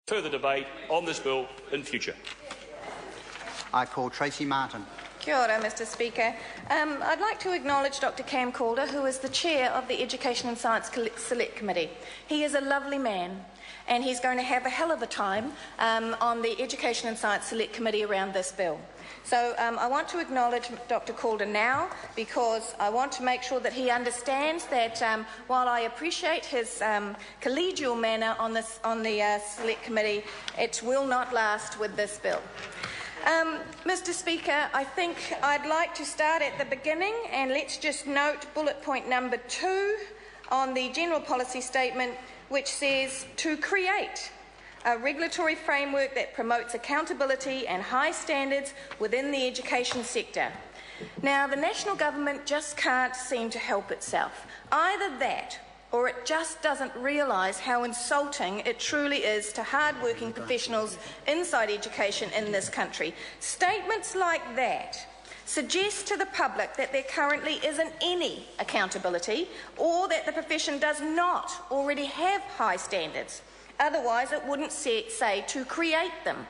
further debate on this bill in future. I call Tracy Martin. Kia ora, Mr Speaker. I'd like to acknowledge Dr Cam Calder, who is the chair of the Education and Science Select Committee. He is a lovely man, and he's going to have a hell of a time on the Education and Science Select Committee around this bill. So I want to acknowledge Dr Calder now, because I want to make sure that he understands that while I appreciate his collegial manner on the Select Committee, it will not last with this bill. Mr Speaker, I think I'd like to start at the beginning, and let's just note bullet point number 2 on the general policy statement, which says to create a regulatory framework that promotes accountability and high standards within the education sector. Now, the national government just can't seem to help itself. Either that, or it just doesn't realise how insulting it truly is to hard-working professionals inside education in this country. Statements like that suggest to the public that there currently isn't any accountability, or that the profession does not already have high standards. Otherwise, it wouldn't say to create them.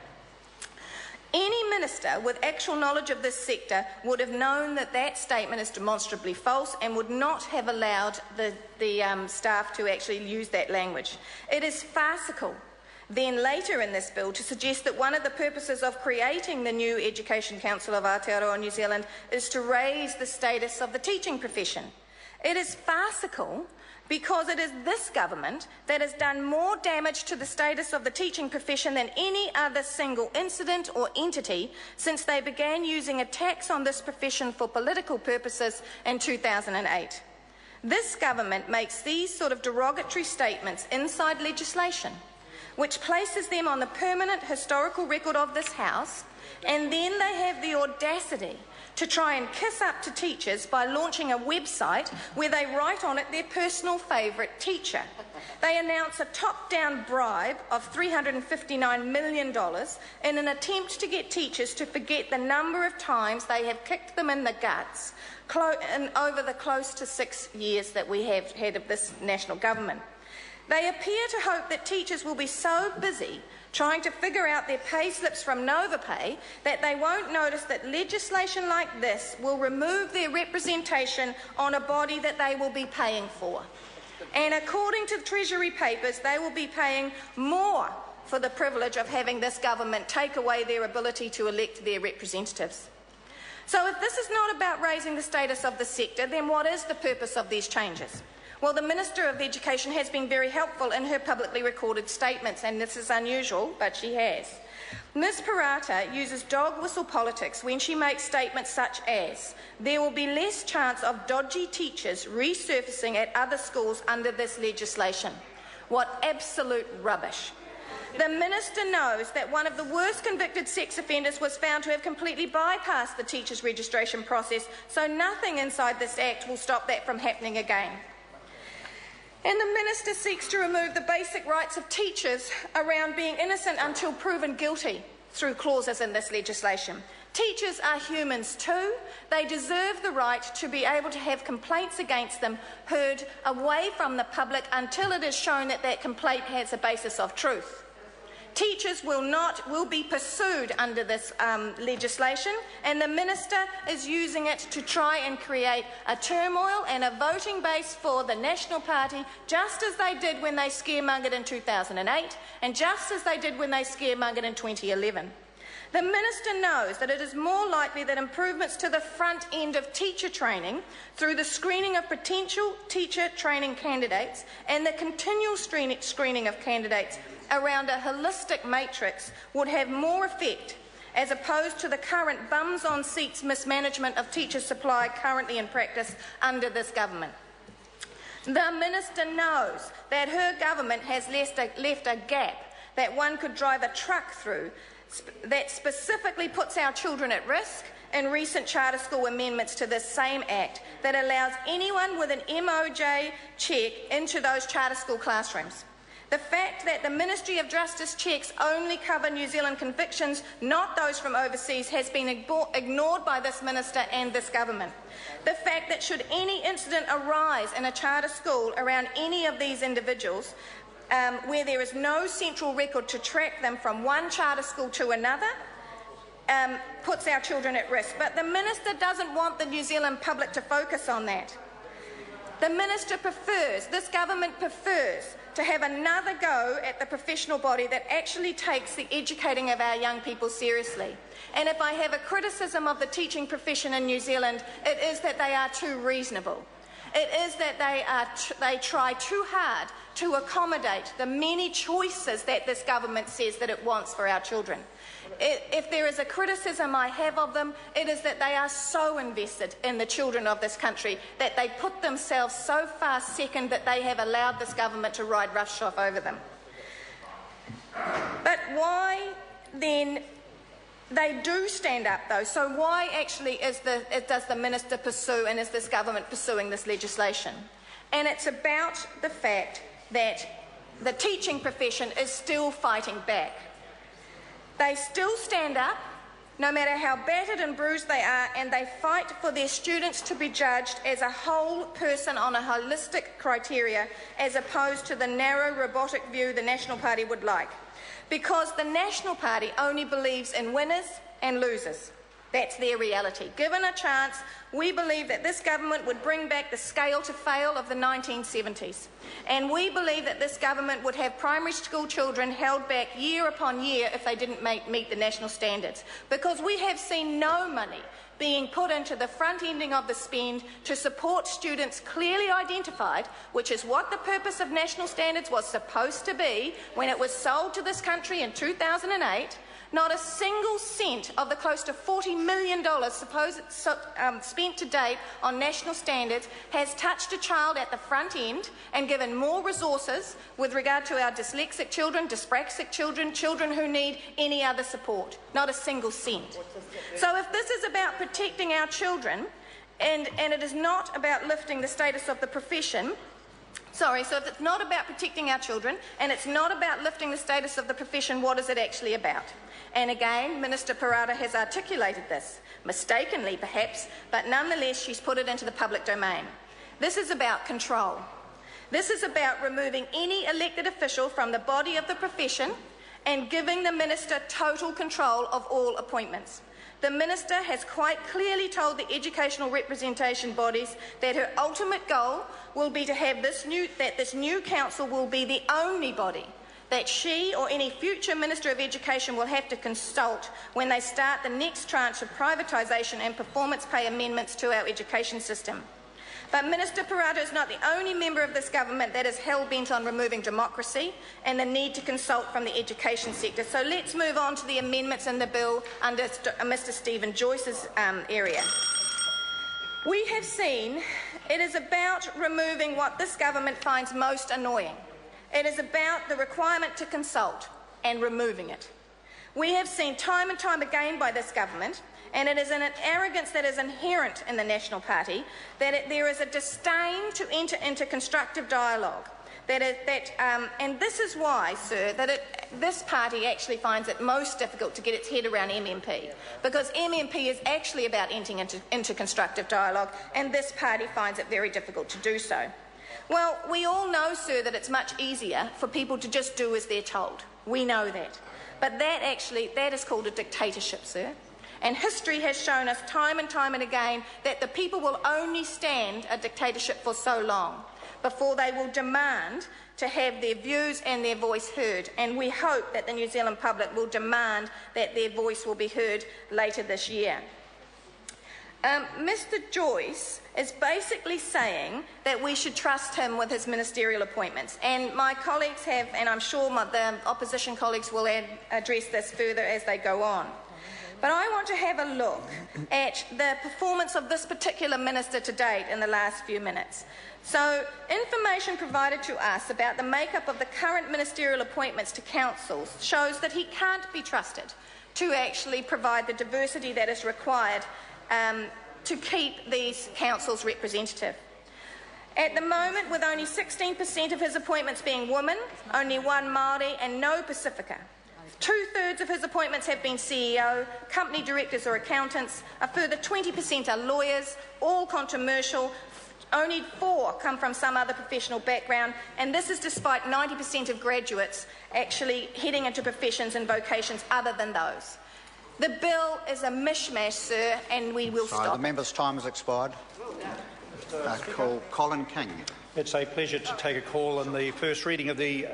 Any minister with actual knowledge of this sector would have known that that statement is demonstrably false and would not have allowed the staff to actually use that language. It is farcical then later in this bill to suggest that one of the purposes of creating the new Education Council of Aotearoa New Zealand is to raise the status of the teaching profession. It is farcical because it is this government that has done more damage to the status of the teaching profession than any other single incident or entity since they began using a tax on this profession for political purposes in 2008. This government makes these sort of derogatory statements inside legislation, which places them on the permanent historical record of this House, and then they have the audacity to try and kiss up to teachers by launching a website where they write on it their personal favourite teacher. They announce a top-down bribe of $359 million in an attempt to get teachers to forget the number of times they have kicked them in the guts over the close to 6 years that we have had of this national government. They appear to hope that teachers will be so busy trying to figure out their pay slips from NovaPay that they won't notice that legislation like this will remove their representation on a body that they will be paying for. And according to the Treasury papers, they will be paying more for the privilege of having this government take away their ability to elect their representatives. So if this is not about raising the status of the sector, then what is the purpose of these changes? Well, the Minister of Education has been very helpful in her publicly recorded statements, and this is unusual, but she has. Ms Parata uses dog whistle politics when she makes statements such as, there will be less chance of dodgy teachers resurfacing at other schools under this legislation. What absolute rubbish. The Minister knows that one of the worst convicted sex offenders was found to have completely bypassed the teachers' registration process, so nothing inside this Act will stop that from happening again. And the Minister seeks to remove the basic rights of teachers around being innocent until proven guilty through clauses in this legislation. Teachers are humans too. They deserve the right to be able to have complaints against them heard away from the public until it is shown that that complaint has a basis of truth. Teachers will be pursued under this legislation, and the Minister is using it to try and create a turmoil and a voting base for the National Party, just as they did when they scaremongered in 2008 and just as they did when they scaremongered in 2011. The Minister knows that it is more likely that improvements to the front end of teacher training through the screening of potential teacher training candidates and the continual screening of candidates around a holistic matrix would have more effect as opposed to the current bums-on-seats mismanagement of teacher supply currently in practice under this government. The Minister knows that her government has left a gap that one could drive a truck through that specifically puts our children at risk in recent charter school amendments to this same Act that allows anyone with an MOJ check into those charter school classrooms. The fact that the Ministry of Justice checks only cover New Zealand convictions, not those from overseas, has been ignored by this Minister and this government. The fact that should any incident arise in a charter school around any of these individuals, where there is no central record to track them from one charter school to another, puts our children at risk. But the Minister doesn't want the New Zealand public to focus on that. The Minister prefers, this government prefers, to have another go at the professional body that actually takes the educating of our young people seriously. And if I have a criticism of the teaching profession in New Zealand, it is that they are too reasonable. It is that they try too hard to accommodate the many choices that this government says that it wants for our children. If there is a criticism I have of them, it is that they are so invested in the children of this country that they put themselves so far second that they have allowed this government to ride roughshod over them. But why then they do stand up, though? So why actually does the Minister pursue and is this government pursuing this legislation? And it's about the fact that the teaching profession is still fighting back. They still stand up, no matter how battered and bruised they are, and they fight for their students to be judged as a whole person on a holistic criteria, as opposed to the narrow, robotic view the National Party would like. Because the National Party only believes in winners and losers. That's their reality. Given a chance, we believe that this government would bring back the scale to fail of the 1970s. And we believe that this government would have primary school children held back year upon year if they didn't meet the national standards. Because we have seen no money being put into the front-ending of the spend to support students clearly identified, which is what the purpose of national standards was supposed to be when it was sold to this country in 2008. Not a single cent of the close to $40 million spent to date on national standards has touched a child at the front end and given more resources with regard to our dyslexic children, dyspraxic children, children who need any other support. Not a single cent. So if this is about protecting our children and it is not about lifting the status of the profession, so if it's not about protecting our children and it's not about lifting the status of the profession, what is it actually about? And again, Minister Parata has articulated this, mistakenly perhaps, but nonetheless she's put it into the public domain. This is about control. This is about removing any elected official from the body of the profession and giving the Minister total control of all appointments. The Minister has quite clearly told the educational representation bodies that her ultimate goal will be to have this new council will be the only body that she or any future Minister of Education will have to consult when they start the next tranche of privatisation and performance pay amendments to our education system. But Minister Parata is not the only member of this government that is hell-bent on removing democracy and the need to consult from the education sector. So let's move on to the amendments in the bill under Mr Stephen Joyce's area. We have seen it is about removing what this government finds most annoying. It is about the requirement to consult and removing it. We have seen time and time again by this government, and it is an arrogance that is inherent in the National Party, that there is a disdain to enter into constructive dialogue. And this is why, sir, that this party actually finds it most difficult to get its head around MMP, because MMP is actually about entering into constructive dialogue, and this party finds it very difficult to do so. Well, we all know, sir, that it's much easier for people to just do as they're told. We know that. But that is called a dictatorship, sir. And history has shown us time and time and again that the people will only stand a dictatorship for so long before they will demand to have their views and their voice heard. And we hope that the New Zealand public will demand that their voice will be heard later this year. Mr Joyce is basically saying that we should trust him with his ministerial appointments. And my colleagues have, and I'm sure the opposition colleagues will address this further as they go on. But I want to have a look at the performance of this particular minister to date in the last few minutes. So, information provided to us about the makeup of the current ministerial appointments to councils shows that he can't be trusted to actually provide the diversity that is required to keep these councils representative. At the moment, with only 16% of his appointments being women, only one Māori and no Pacifica. 2/3 of his appointments have been CEO, company directors or accountants. A further 20% are lawyers, all controversial, Only 4 come from some other professional background, and this is despite 90% of graduates actually heading into professions and vocations other than those. The bill is a mishmash, sir, and we will Sorry, stop. the member's time has expired. I call Colin King. It's a pleasure to take a call on the first reading of the